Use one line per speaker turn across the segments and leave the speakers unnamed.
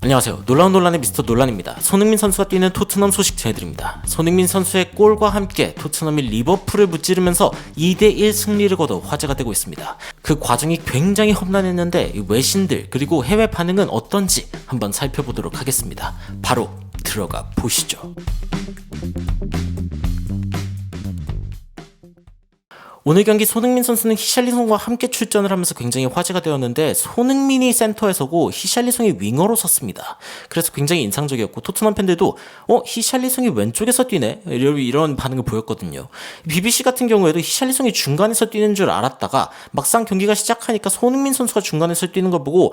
안녕하세요. 놀라운 논란의 미스터 논란입니다. 손흥민 선수가 뛰는 토트넘 소식 전해드립니다. 손흥민 선수의 골과 함께 토트넘이 리버풀을 무찌르면서 2대1 승리를 거둬 화제가 되고 있습니다. 그 과정이 굉장히 험난했는데 외신들 그리고 해외 반응은 어떤지 한번 살펴보도록 하겠습니다. 바로 들어가 보시죠. 오늘 경기 손흥민 선수는 히샬리송과 함께 출전을 하면서 굉장히 화제가 되었는데 손흥민이 센터에 서고 히샬리송이 윙어로 섰습니다. 그래서 굉장히 인상적이었고 토트넘 팬들도 히샬리송이 왼쪽에서 뛰네? 이런 반응을 보였거든요. BBC 같은 경우에도 히샬리송이 중간에서 뛰는 줄 알았다가 막상 경기가 시작하니까 손흥민 선수가 중간에서 뛰는 걸 보고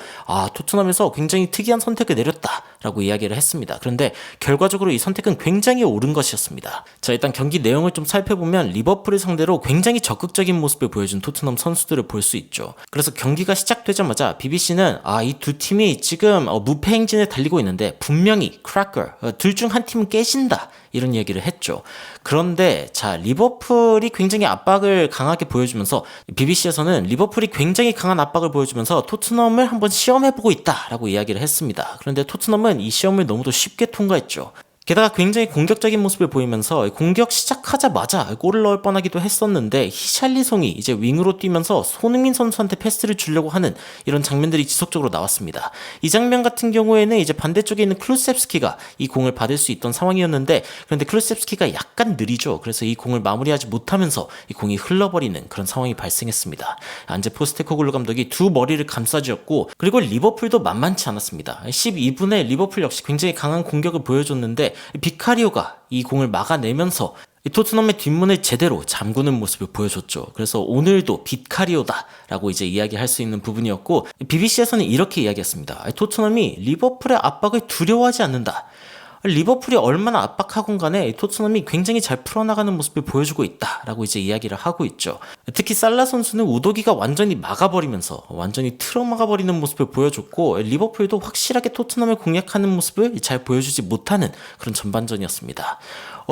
토트넘에서 굉장히 특이한 선택을 내렸다라고 이야기를 했습니다. 그런데 결과적으로 이 선택은 굉장히 옳은 것이었습니다. 자, 일단 경기 내용을 좀 살펴보면 리버풀을 상대로 굉장히 적극적인 모습을 보여준 토트넘 선수들을 볼 수 있죠. 그래서 경기가 시작되자마자 BBC는 이 두 팀이 지금 무패 행진에 달리고 있는데 분명히 크래커 둘 중 한 팀은 깨진다 이런 얘기를 했죠. 그런데 자, 리버풀이 굉장히 압박을 강하게 보여주면서 BBC에서는 리버풀이 굉장히 강한 압박을 보여주면서 토트넘을 한번 시험해보고 있다라고 이야기를 했습니다. 그런데 토트넘은 이 시험을 너무도 쉽게 통과했죠. 게다가 굉장히 공격적인 모습을 보이면서 공격 시작하자마자 골을 넣을 뻔하기도 했었는데 히샬리송이 이제 윙으로 뛰면서 손흥민 선수한테 패스를 주려고 하는 이런 장면들이 지속적으로 나왔습니다. 이 장면 같은 경우에는 이제 반대쪽에 있는 클루셉스키가 이 공을 받을 수 있던 상황이었는데 그런데 클루셉스키가 약간 느리죠. 그래서 이 공을 마무리하지 못하면서 이 공이 흘러버리는 그런 상황이 발생했습니다. 안제 포스테코글루 감독이 두 머리를 감싸주었고 그리고 리버풀도 만만치 않았습니다. 12분에 리버풀 역시 굉장히 강한 공격을 보여줬는데 비카리오가 이 공을 막아내면서 토트넘의 뒷문을 제대로 잠그는 모습을 보여줬죠. 그래서 오늘도 비카리오다라고 이제 이야기할 수 있는 부분이었고 BBC에서는 이렇게 이야기했습니다. 토트넘이 리버풀의 압박을 두려워하지 않는다. 리버풀이 얼마나 압박하건 간에 토트넘이 굉장히 잘 풀어나가는 모습을 보여주고 있다라고 이제 이야기를 하고 있죠. 특히 살라 선수는 우도기가 완전히 막아버리면서 완전히 틀어막아버리는 모습을 보여줬고 리버풀도 확실하게 토트넘을 공략하는 모습을 잘 보여주지 못하는 그런 전반전이었습니다.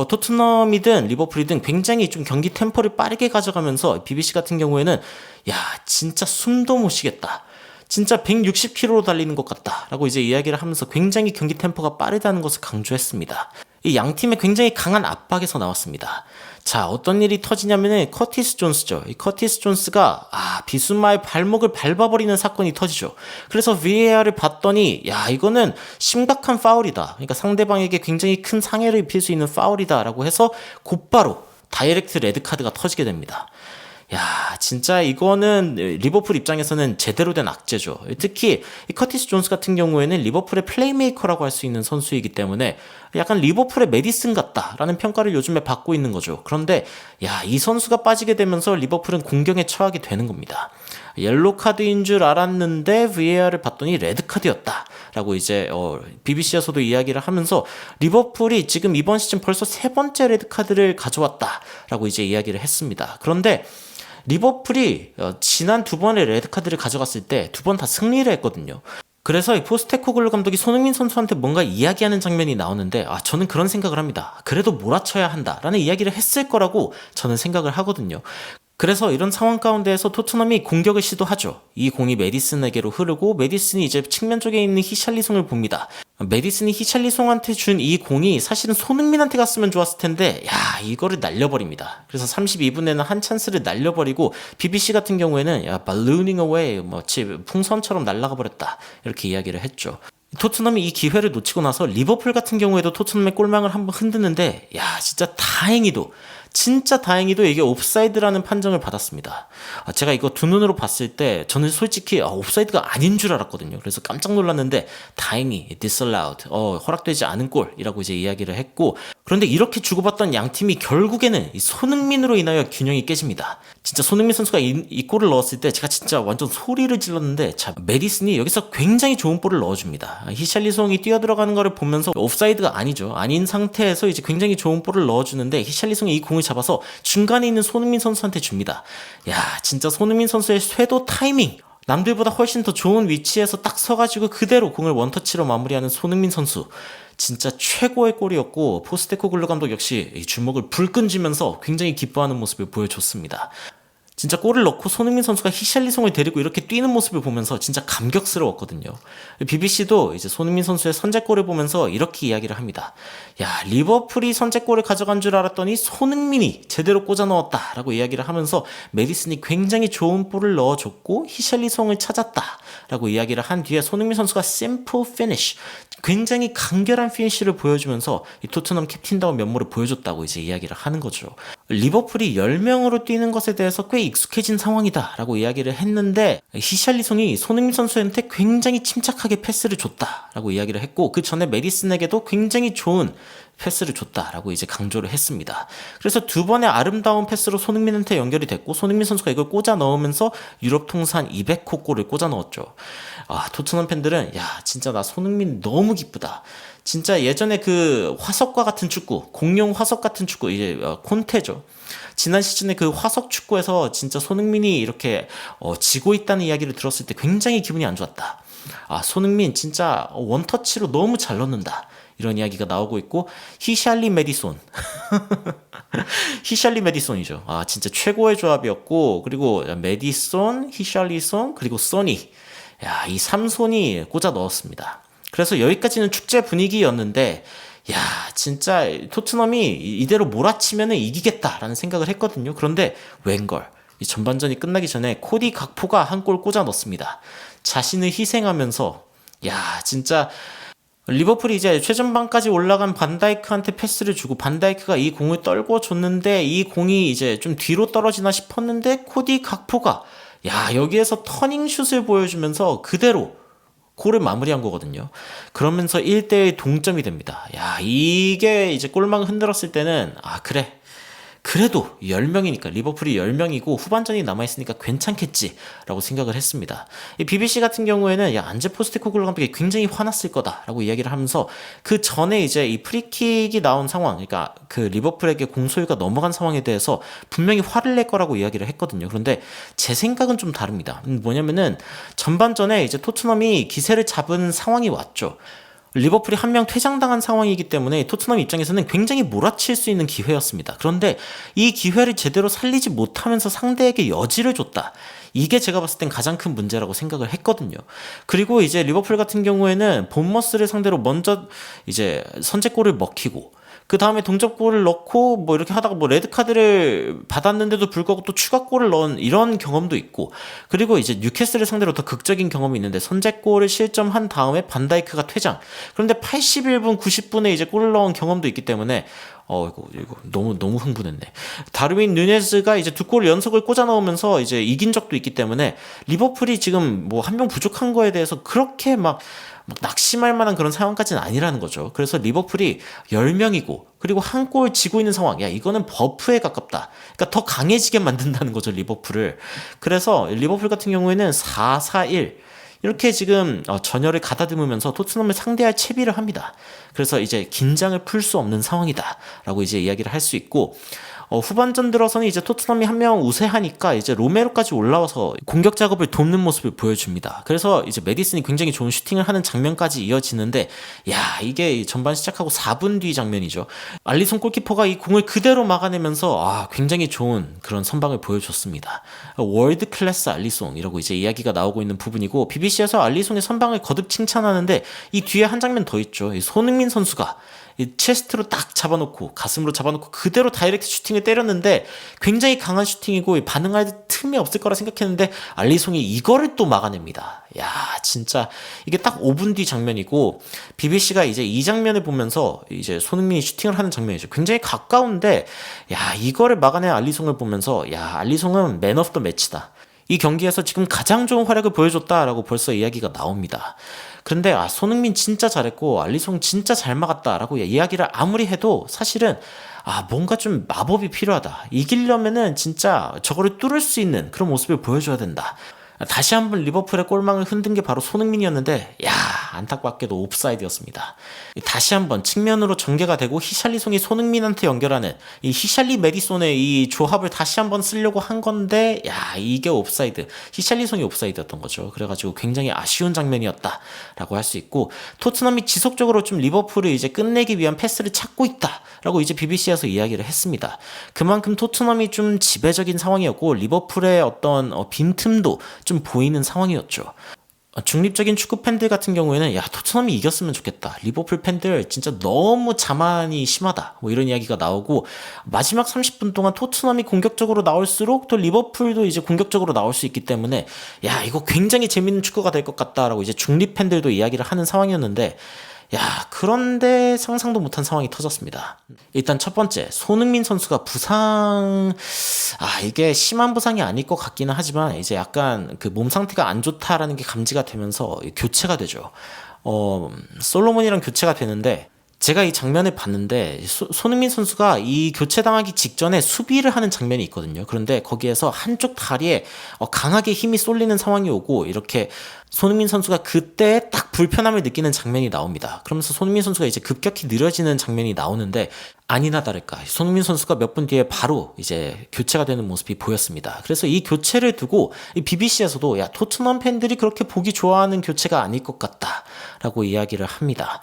토트넘이든 리버풀이든 굉장히 좀 경기 템포를 빠르게 가져가면서 BBC 같은 경우에는 진짜 숨도 못 쉬겠다. 진짜 160km로 달리는 것 같다라고 이제 이야기를 하면서 굉장히 경기 템포가 빠르다는 것을 강조했습니다. 이 양 팀의 굉장히 강한 압박에서 나왔습니다. 자, 어떤 일이 터지냐면은 커티스 존스죠. 이 커티스 존스가 비수마의 발목을 밟아버리는 사건이 터지죠. 그래서 VAR을 봤더니 이거는 심각한 파울이다. 그러니까 상대방에게 굉장히 큰 상해를 입힐 수 있는 파울이다라고 해서 곧바로 다이렉트 레드카드가 터지게 됩니다. 진짜 이거는 리버풀 입장에서는 제대로 된 악재죠. 특히 이 커티스 존스 같은 경우에는 리버풀의 플레이메이커라고 할 수 있는 선수이기 때문에 약간 리버풀의 메디슨 같다라는 평가를 요즘에 받고 있는 거죠. 그런데 이 선수가 빠지게 되면서 리버풀은 공경에 처하게 되는 겁니다. 옐로 카드인 줄 알았는데 VAR을 봤더니 레드 카드였다. 라고 이제 BBC에서도 이야기를 하면서 리버풀이 지금 이번 시즌 벌써 세 번째 레드 카드를 가져왔다라고 이제 이야기를 했습니다. 그런데 리버풀이 지난 두 번의 레드카드를 가져갔을 때 두 번 다 승리를 했거든요. 그래서 이 포스테코글루 감독이 손흥민 선수한테 뭔가 이야기하는 장면이 나오는데 저는 그런 생각을 합니다. 그래도 몰아쳐야 한다라는 이야기를 했을 거라고 저는 생각을 하거든요. 그래서 이런 상황 가운데에서 토트넘이 공격을 시도하죠. 이 공이 메디슨에게로 흐르고 메디슨이 이제 측면 쪽에 있는 히샬리송을 봅니다. 메디슨이 히샬리송한테 준 이 공이 사실은 손흥민한테 갔으면 좋았을 텐데 이거를 날려버립니다. 그래서 32분에는 한 찬스를 날려버리고 BBC 같은 경우에는 ballooning away 풍선처럼 날아가 버렸다 이렇게 이야기를 했죠. 토트넘이 이 기회를 놓치고 나서 리버풀 같은 경우에도 토트넘의 골망을 한번 흔드는데 진짜 다행히도 이게 옵사이드라는 판정을 받았습니다. 제가 이거 두 눈으로 봤을 때 저는 솔직히 옵사이드가 아닌 줄 알았거든요. 그래서 깜짝 놀랐는데 다행히 disallowed, 허락되지 않은 골이라고 이제 이야기를 했고 그런데 이렇게 주고받던 양 팀이 결국에는 이 손흥민으로 인하여 균형이 깨집니다. 진짜 손흥민 선수가 이 골을 넣었을 때 제가 진짜 완전 소리를 질렀는데 메디슨이 여기서 굉장히 좋은 볼을 넣어줍니다. 히샬리송이 뛰어들어가는 거를 보면서 옵사이드가 아닌 상태에서 이제 굉장히 좋은 볼을 넣어주는데 히샬리송이 이 공을 잡아서 중간에 있는 손흥민 선수한테 줍니다. 진짜 손흥민 선수의 쇄도 타이밍 남들보다 훨씬 더 좋은 위치에서 딱 서가지고 그대로 공을 원터치로 마무리하는 손흥민 선수 진짜 최고의 골이었고 포스테코글루 감독 역시 이 주먹을 불끈 쥐면서 굉장히 기뻐하는 모습을 보여줬습니다. 진짜 골을 넣고 손흥민 선수가 히샬리송을 데리고 이렇게 뛰는 모습을 보면서 진짜 감격스러웠거든요. BBC도 이제 손흥민 선수의 선제골을 보면서 이렇게 이야기를 합니다. 야, 리버풀이 선제골을 가져간 줄 알았더니 손흥민이 제대로 꽂아 넣었다라고 이야기를 하면서 메디슨이 굉장히 좋은 볼을 넣어줬고 히샬리송을 찾았다라고 이야기를 한 뒤에 손흥민 선수가 심플 피니쉬, 굉장히 간결한 피니쉬를 보여주면서 이 토트넘 캡틴다운 면모를 보여줬다고 이제 이야기를 하는 거죠. 리버풀이 10명으로 뛰는 것에 대해서 꽤 익숙해진 상황이다 라고 이야기를 했는데 히샬리송이 손흥민 선수한테 굉장히 침착하게 패스를 줬다 라고 이야기를 했고 그 전에 메디슨에게도 굉장히 좋은 패스를 줬다라고 이제 강조를 했습니다. 그래서 두 번의 아름다운 패스로 손흥민한테 연결이 됐고 손흥민 선수가 이걸 꽂아 넣으면서 유럽 통산 200호 골을 꽂아 넣었죠. 아, 토트넘 팬들은 야, 진짜 나 손흥민 너무 기쁘다. 진짜 예전에 그 화석과 같은 축구, 공룡 화석 같은 축구, 이제 콘테죠. 지난 시즌에 그 화석 축구에서 진짜 손흥민이 이렇게 지고 있다는 이야기를 들었을 때 굉장히 기분이 안 좋았다. 아, 손흥민 진짜 원터치로 너무 잘 넣는다. 이런 이야기가 나오고 있고 히샬리 메디손 히샬리 메디손이죠. 아, 진짜 최고의 조합이었고 그리고 메디손, 히샬리손 그리고 소니, 야, 이 3손이 꽂아 넣었습니다. 그래서 여기까지는 축제 분위기였는데 야, 진짜 토트넘이 이대로 몰아치면 이기겠다라는 생각을 했거든요. 그런데 웬걸 이 전반전이 끝나기 전에 코디 각포가 한 골 꽂아 넣습니다. 자신을 희생하면서 야, 진짜 리버풀이 이제 최전방까지 올라간 반다이크한테 패스를 주고 반다이크가 이 공을 떨궈 줬는데 이 공이 이제 좀 뒤로 떨어지나 싶었는데 코디 각포가 야, 여기에서 터닝슛을 보여주면서 그대로 골을 마무리한 거거든요. 그러면서 1대1 동점이 됩니다. 야, 이게 이제 골망 흔들었을 때는 아, 그래. 그래도 10명이니까 리버풀이 10명이고 후반전이 남아있으니까 괜찮겠지라고 생각을 했습니다. 이 BBC 같은 경우에는 야, 안제 포스테코글루 감독이 굉장히 화났을 거다라고 이야기를 하면서 그 전에 이제 이 프리킥이 나온 상황, 그러니까 그 리버풀에게 공소유가 넘어간 상황에 대해서 분명히 화를 낼 거라고 이야기를 했거든요. 그런데 제 생각은 좀 다릅니다. 뭐냐면은 전반전에 이제 토트넘이 기세를 잡은 상황이 왔죠. 리버풀이 한 명 퇴장당한 상황이기 때문에 토트넘 입장에서는 굉장히 몰아칠 수 있는 기회였습니다. 그런데 이 기회를 제대로 살리지 못하면서 상대에게 여지를 줬다. 이게 제가 봤을 땐 가장 큰 문제라고 생각을 했거든요. 그리고 이제 리버풀 같은 경우에는 본머스를 상대로 먼저 이제 선제골을 먹히고 그 다음에 동점골을 넣고 뭐 이렇게 하다가 뭐 레드카드를 받았는데도 불구하고 또 추가골을 넣은 이런 경험도 있고 그리고 이제 뉴캐슬을 상대로 더 극적인 경험이 있는데 선제골을 실점한 다음에 반다이크가 퇴장. 그런데 81분, 90분에 이제 골을 넣은 경험도 있기 때문에 이거 너무 흥분했네. 다르윈 누네즈가 이제 두 골 연속을 꽂아 넣으면서 이제 이긴 적도 있기 때문에 리버풀이 지금 뭐 한 명 부족한 거에 대해서 그렇게 막 낙심할 만한 그런 상황까지는 아니라는 거죠. 그래서 리버풀이 10명이고 그리고 한 골 지고 있는 상황. 야, 이거는 버프에 가깝다. 그러니까 더 강해지게 만든다는 거죠, 리버풀을. 그래서 리버풀 같은 경우에는 4-4-1 이렇게 지금 전열을 가다듬으면서 토트넘을 상대할 채비를 합니다. 그래서 이제 긴장을 풀 수 없는 상황이다 라고 이제 이야기를 할 수 있고 후반전 들어서는 이제 토트넘이 한 명 우세하니까 이제 로메로까지 올라와서 공격 작업을 돕는 모습을 보여줍니다. 그래서 이제 메디슨이 굉장히 좋은 슈팅을 하는 장면까지 이어지는데 야, 이게 전반 시작하고 4분 뒤 장면이죠. 알리송 골키퍼가 이 공을 그대로 막아내면서 굉장히 좋은 그런 선방을 보여줬습니다. 월드 클래스 알리송이라고 이제 이야기가 나오고 있는 부분이고 BBC에서 알리송의 선방을 거듭 칭찬하는데 이 뒤에 한 장면 더 있죠. 이 손흥민 선수가 이 체스트로 딱 잡아놓고 가슴으로 잡아놓고 그대로 다이렉트 슈팅을 때렸는데 굉장히 강한 슈팅이고 반응할 틈이 없을 거라 생각했는데 알리송이 이거를 또 막아냅니다. 야, 진짜 이게 딱 5분 뒤 장면이고 BBC가 이제 이 장면을 보면서 이제 손흥민이 슈팅을 하는 장면이죠. 굉장히 가까운데 야, 이거를 막아낸 알리송을 보면서 야, 알리송은 맨 오브 더 매치다. 이 경기에서 지금 가장 좋은 활약을 보여줬다라고 벌써 이야기가 나옵니다. 그런데 손흥민 진짜 잘했고 알리송 진짜 잘 막았다라고 이야기를 아무리 해도 사실은 뭔가 좀 마법이 필요하다. 이기려면은 진짜 저거를 뚫을 수 있는 그런 모습을 보여줘야 된다. 다시 한번 리버풀의 골망을 흔든 게 바로 손흥민이었는데, 야, 안타깝게도 옵사이드였습니다. 다시 한번 측면으로 전개가 되고 히샬리송이 손흥민한테 연결하는 이 히샬리 메디손의 이 조합을 다시 한번 쓰려고 한 건데, 야, 이게 옵사이드. 히샬리송이 옵사이드였던 거죠. 그래가지고 굉장히 아쉬운 장면이었다라고 할 수 있고, 토트넘이 지속적으로 좀 리버풀을 이제 끝내기 위한 패스를 찾고 있다라고 이제 BBC에서 이야기를 했습니다. 그만큼 토트넘이 좀 지배적인 상황이었고, 리버풀의 어떤 빈틈도 좀 보이는 상황이었죠. 중립적인 축구 팬들 같은 경우에는 야, 토트넘이 이겼으면 좋겠다. 리버풀 팬들 진짜 너무 자만이 심하다. 뭐 이런 이야기가 나오고, 마지막 30분 동안 토트넘이 공격적으로 나올수록 또 리버풀도 이제 공격적으로 나올 수 있기 때문에 야, 이거 굉장히 재밌는 축구가 될 것 같다라고 이제 중립 팬들도 이야기를 하는 상황이었는데, 야, 그런데 상상도 못한 상황이 터졌습니다. 일단 첫 번째, 손흥민 선수가 이게 심한 부상이 아닐 것 같기는 하지만 이제 약간 그 몸 상태가 안 좋다라는 게 감지가 되면서 교체가 되죠. 솔로몬이랑 교체가 되는데, 제가 이 장면을 봤는데 손흥민 선수가 이 교체당하기 직전에 수비를 하는 장면이 있거든요. 그런데 거기에서 한쪽 다리에 강하게 힘이 쏠리는 상황이 오고, 이렇게 손흥민 선수가 그때 딱 불편함을 느끼는 장면이 나옵니다. 그러면서 손흥민 선수가 이제 급격히 느려지는 장면이 나오는데, 아니나 다를까 손흥민 선수가 몇 분 뒤에 바로 이제 교체가 되는 모습이 보였습니다. 그래서 이 교체를 두고 이 BBC에서도 야, 토트넘 팬들이 그렇게 보기 좋아하는 교체가 아닐 것 같다라고 이야기를 합니다.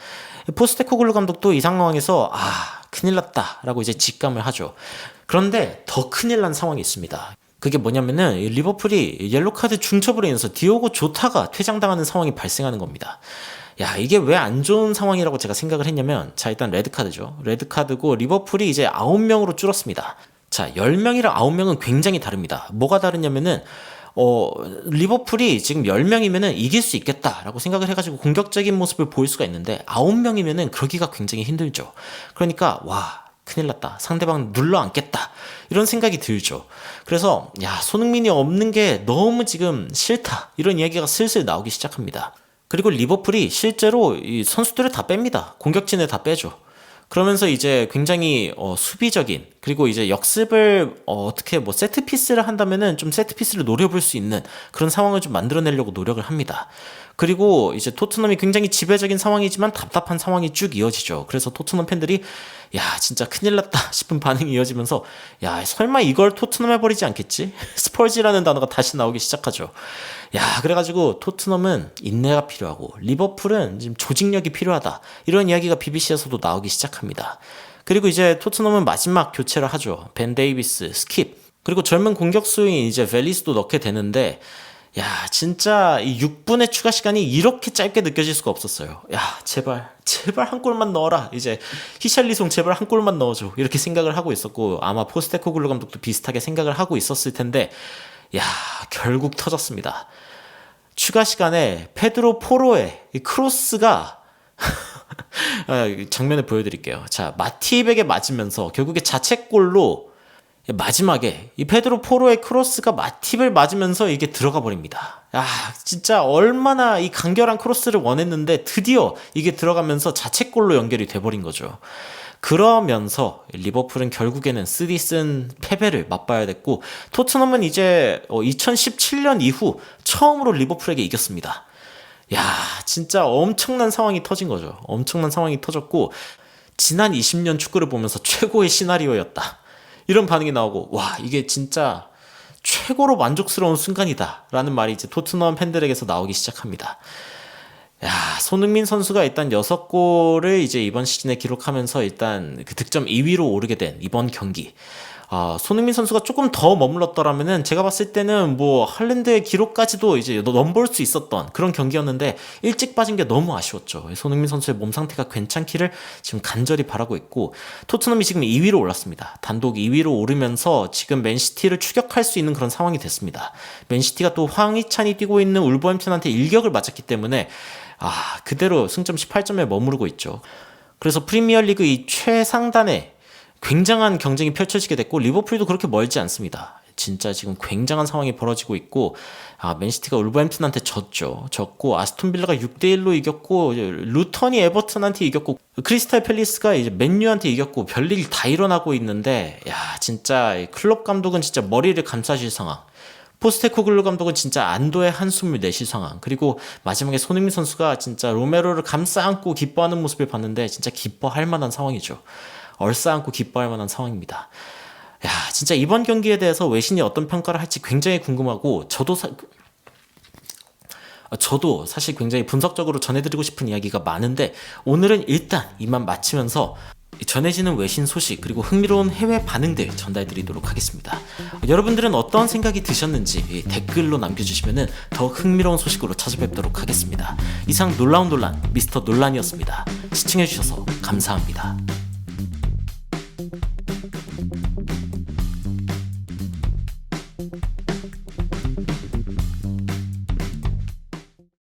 포스테코글루 감독도 이 상황에서 큰일 났다라고 이제 직감을 하죠. 그런데 더 큰일 난 상황이 있습니다. 그게 뭐냐면은 리버풀이 옐로카드 중첩으로 인해서 디오고 조타가 퇴장당하는 상황이 발생하는 겁니다. 야, 이게 왜 안 좋은 상황이라고 제가 생각을 했냐면, 자, 일단 레드카드죠. 레드카드고 리버풀이 이제 9명으로 줄었습니다. 자, 10명이랑 9명은 굉장히 다릅니다. 뭐가 다르냐면은 리버풀이 지금 10명이면은 이길 수 있겠다라고 생각을 해가지고 공격적인 모습을 보일 수가 있는데, 9명이면은 그러기가 굉장히 힘들죠. 그러니까 와, 큰일 났다. 상대방 눌러 앉겠다. 이런 생각이 들죠. 그래서 야, 손흥민이 없는 게 너무 지금 싫다. 이런 이야기가 슬슬 나오기 시작합니다. 그리고 리버풀이 실제로 이 선수들을 다 뺍니다. 공격진을 다 빼죠. 그러면서 이제 굉장히 수비적인, 그리고 이제 역습을 어떻게 뭐 세트피스를 한다면은 좀 세트피스를 노려볼 수 있는 그런 상황을 좀 만들어내려고 노력을 합니다. 그리고 이제 토트넘이 굉장히 지배적인 상황이지만 답답한 상황이 쭉 이어지죠. 그래서 토트넘 팬들이 야, 진짜 큰일 났다 싶은 반응이 이어지면서 야, 설마 이걸 토트넘 해버리지 않겠지? 스펄지라는 단어가 다시 나오기 시작하죠. 야, 그래가지고 토트넘은 인내가 필요하고 리버풀은 지금 조직력이 필요하다. 이런 이야기가 BBC에서도 나오기 시작합니다. 그리고 이제 토트넘은 마지막 교체를 하죠. 벤 데이비스, 스킵. 그리고 젊은 공격수인 이제 벨리스도 넣게 되는데, 야, 진짜 이 6분의 추가 시간이 이렇게 짧게 느껴질 수가 없었어요. 야, 제발 한 골만 넣어라. 이제 히샬리송 제발 한 골만 넣어줘. 이렇게 생각을 하고 있었고, 아마 포스테코글루 감독도 비슷하게 생각을 하고 있었을 텐데, 야, 결국 터졌습니다. 추가 시간에 페드로 포로의 이 크로스가 장면을 보여드릴게요. 자, 마티입에게 맞으면서 결국에 자책골로 마지막에 이 페드로 포로의 크로스가 마팁을 맞으면서 이게 들어가 버립니다. 야, 진짜 얼마나 이 간결한 크로스를 원했는데 드디어 이게 들어가면서 자책골로 연결이 돼버린 거죠. 그러면서 리버풀은 결국에는 쓰디쓴 패배를 맛봐야 됐고, 토트넘은 이제 2017년 이후 처음으로 리버풀에게 이겼습니다. 야, 진짜 엄청난 상황이 터진 거죠. 엄청난 상황이 터졌고, 지난 20년 축구를 보면서 최고의 시나리오였다. 이런 반응이 나오고, 와, 이게 진짜 최고로 만족스러운 순간이다 라는 말이 이제 토트넘 팬들에게서 나오기 시작합니다. 야, 손흥민 선수가 일단 6골을 이제 이번 시즌에 기록하면서 일단 그 득점 2위로 오르게 된 이번 경기. 손흥민 선수가 조금 더 머물렀더라면은 제가 봤을 때는 뭐 할랜드의 기록까지도 이제 넘볼 수 있었던 그런 경기였는데, 일찍 빠진 게 너무 아쉬웠죠. 손흥민 선수의 몸 상태가 괜찮기를 지금 간절히 바라고 있고, 토트넘이 지금 2위로 올랐습니다. 단독 2위로 오르면서 지금 맨시티를 추격할 수 있는 그런 상황이 됐습니다. 맨시티가 또 황희찬이 뛰고 있는 울버햄튼한테 일격을 맞았기 때문에 그대로 승점 18점에 머무르고 있죠. 그래서 프리미어리그 이 최상단에 굉장한 경쟁이 펼쳐지게 됐고, 리버풀도 그렇게 멀지 않습니다. 진짜 지금 굉장한 상황이 벌어지고 있고, 맨시티가 울버햄튼한테 졌고, 아스톤빌라가 6대1로 이겼고, 루턴이 에버튼한테 이겼고, 크리스탈 팰리스가 이제 맨유한테 이겼고, 별일 다 일어나고 있는데, 야, 진짜 클롭 감독은 진짜 머리를 감싸실 상황. 포스테코글루 감독은 진짜 안도의 한숨을 내쉴 상황, 그리고 마지막에 손흥민 선수가 진짜 로메로를 감싸안고 기뻐하는 모습을 봤는데 진짜 기뻐할 만한 상황이죠. 얼싸안고 기뻐할 만한 상황입니다. 야, 진짜 이번 경기에 대해서 외신이 어떤 평가를 할지 굉장히 궁금하고, 저도 사실 굉장히 분석적으로 전해드리고 싶은 이야기가 많은데, 오늘은 일단 이만 마치면서 전해지는 외신 소식 그리고 흥미로운 해외 반응들 전달드리도록 하겠습니다. 여러분들은 어떤 생각이 드셨는지 댓글로 남겨주시면 더 흥미로운 소식으로 찾아뵙도록 하겠습니다. 이상 놀라운 논란 미스터 논란이었습니다. 시청해주셔서 감사합니다.